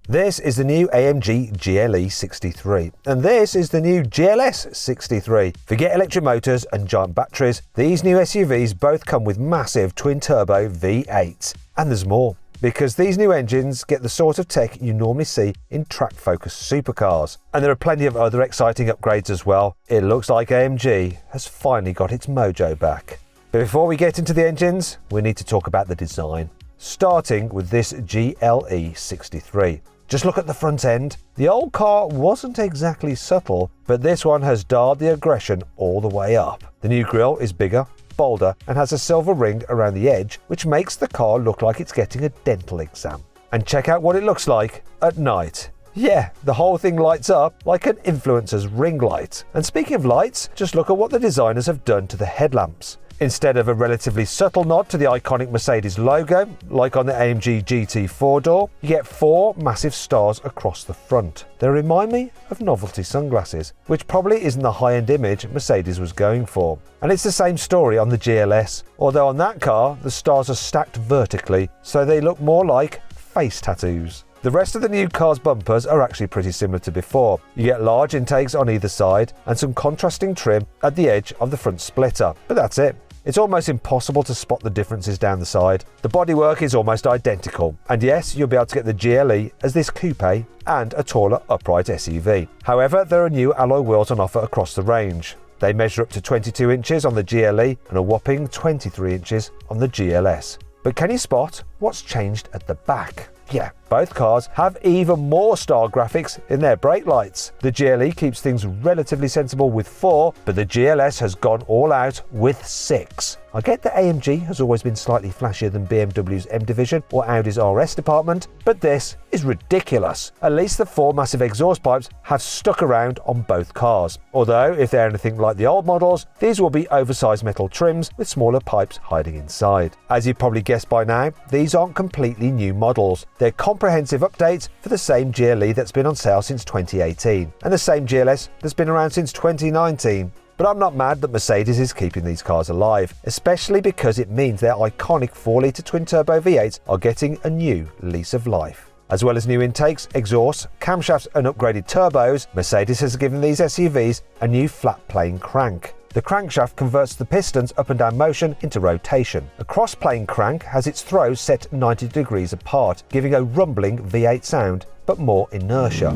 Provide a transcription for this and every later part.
This is the new AMG Gle 63, and this is the new GLS 63. Forget electric motors and giant batteries, these new SUVs both come with massive twin-turbo V8s. And there's more, because these new engines get the sort of tech you normally see in track-focused supercars. And there are plenty of other exciting upgrades as well. It looks like AMG has finally got its mojo back. But before we get into the engines, we need to talk about the design. Starting with this Gle 63. Just look at the front end. The old car wasn't exactly subtle, but this one has dialed the aggression all the way up. The new grille is bigger, bolder, and has a silver ring around the edge, which makes the car look like it's getting a dental exam. And check out what it looks like at night. Yeah, the whole thing lights up like an influencer's ring light. And speaking of lights, just look at what the designers have done to the headlamps. Instead of a relatively subtle nod to the iconic Mercedes logo, like on the AMG GT 4-door, you get 4 massive stars across the front. They remind me of novelty sunglasses, which probably isn't the high-end image Mercedes was going for. And it's the same story on the GLS, although on that car, the stars are stacked vertically, so they look more like face tattoos. The rest of the new car's bumpers are actually pretty similar to before. You get large intakes on either side and some contrasting trim at the edge of the front splitter, but that's it. It's almost impossible to spot the differences down the side. The bodywork is almost identical, and yes, you'll be able to get the Gle as this coupe and a taller upright SUV. However, there are new alloy wheels on offer across the range. They measure up to 22 inches on the Gle and a whopping 23 inches on the GLS. But can you spot what's changed at the back? Yeah, both cars have even more star graphics in their brake lights. The Gle keeps things relatively sensible with 4, but the GLS has gone all out with 6. I get that AMG has always been slightly flashier than BMW's M Division or Audi's RS department, but this is ridiculous. At least the 4 massive exhaust pipes have stuck around on both cars. Although, if they're anything like the old models, these will be oversized metal trims with smaller pipes hiding inside. As you've probably guessed by now, these aren't completely new models. They're comprehensive updates for the same Gle that's been on sale since 2018, and the same GLS that's been around since 2019. But I'm not mad that Mercedes is keeping these cars alive, especially because it means their iconic 4-litre twin-turbo V8s are getting a new lease of life. As well as new intakes, exhausts, camshafts and upgraded turbos, Mercedes has given these SUVs a new flat-plane crank. The crankshaft converts the piston's up and down motion into rotation. A cross-plane crank has its throws set 90 degrees apart, giving a rumbling V8 sound, but more inertia.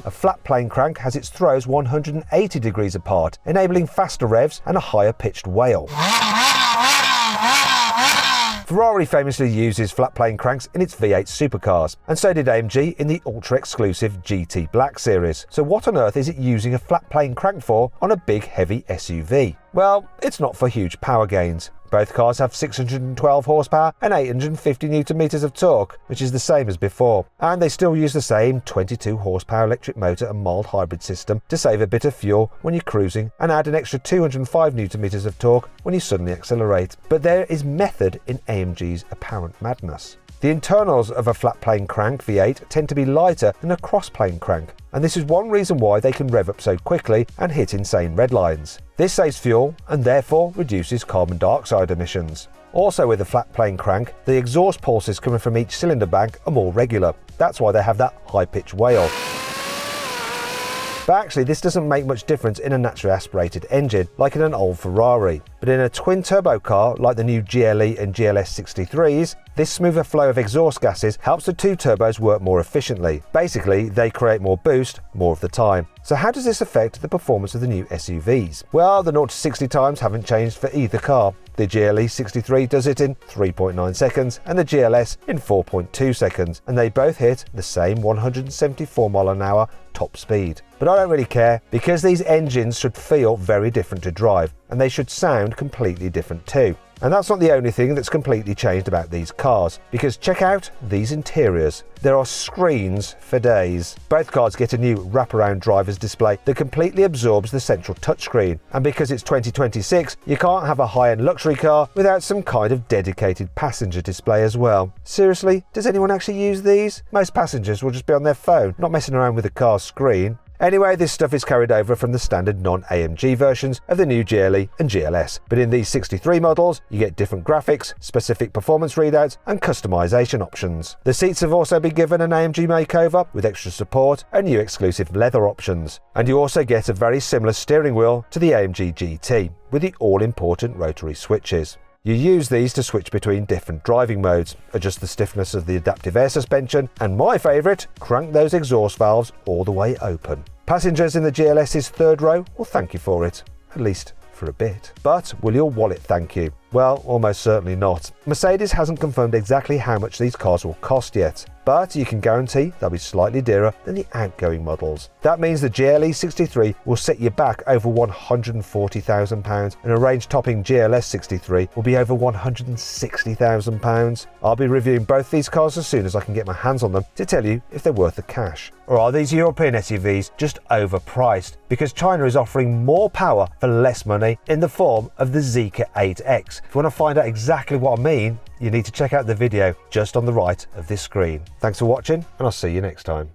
A flat plane crank has its throws 180 degrees apart, enabling faster revs and a higher pitched wail. Ferrari famously uses flat plane cranks in its V8 supercars, and so did AMG in the ultra-exclusive GT Black series. So what on earth is it using a flat plane crank for on a big heavy SUV? Well, it's not for huge power gains. Both cars have 612 horsepower and 850 Nm of torque, which is the same as before. And they still use the same 22 horsepower electric motor and mild hybrid system to save a bit of fuel when you're cruising and add an extra 205 Nm of torque when you suddenly accelerate. But there is method in AMG's apparent madness. The internals of a flat plane crank V8 tend to be lighter than a cross plane crank, and this is one reason why they can rev up so quickly and hit insane red lines. This saves fuel and therefore reduces carbon dioxide emissions. Also with a flat plane crank, the exhaust pulses coming from each cylinder bank are more regular. That's why they have that high-pitched wail. But actually, this doesn't make much difference in a naturally aspirated engine like in an old Ferrari. But in a twin-turbo car like the new Gle and GLS 63s, this smoother flow of exhaust gases helps the two turbos work more efficiently. Basically, they create more boost more of the time. So how does this affect the performance of the new SUVs? Well, the 0 to 60 times haven't changed for either car. The Gle 63 does it in 3.9 seconds and the GLS in 4.2 seconds, and they both hit the same 174 mph top speed. But I don't really care, because these engines should feel very different to drive, and they should sound completely different too. And that's not the only thing that's completely changed about these cars, because check out these interiors. There are screens for days. Both cars get a new wraparound driver's display that completely absorbs the central touchscreen. And because it's 2026, you can't have a high-end luxury car without some kind of dedicated passenger display as well. Seriously, does anyone actually use these? Most passengers will just be on their phone, not messing around with the car's screen. Anyway, this stuff is carried over from the standard non-AMG versions of the new GLE and GLS, but in these 63 models, you get different graphics, specific performance readouts, and customization options. The seats have also been given an AMG makeover with extra support and new exclusive leather options. And you also get a very similar steering wheel to the AMG GT, with the all-important rotary switches. You use these to switch between different driving modes, adjust the stiffness of the adaptive air suspension, and my favourite, crank those exhaust valves all the way open. Passengers in the GLS's third row will thank you for it, at least for a bit. But will your wallet thank you? Well, almost certainly not. Mercedes hasn't confirmed exactly how much these cars will cost yet, but you can guarantee they'll be slightly dearer than the outgoing models. That means the GLE 63 will set you back over £140,000 and a range-topping GLS 63 will be over £160,000. I'll be reviewing both these cars as soon as I can get my hands on them to tell you if they're worth the cash. Or are these European SUVs just overpriced because China is offering more power for less money in the form of the Zeekr 8X? If you want to find out exactly what I mean, you need to check out the video just on the right of this screen. Thanks for watching, and I'll see you next time.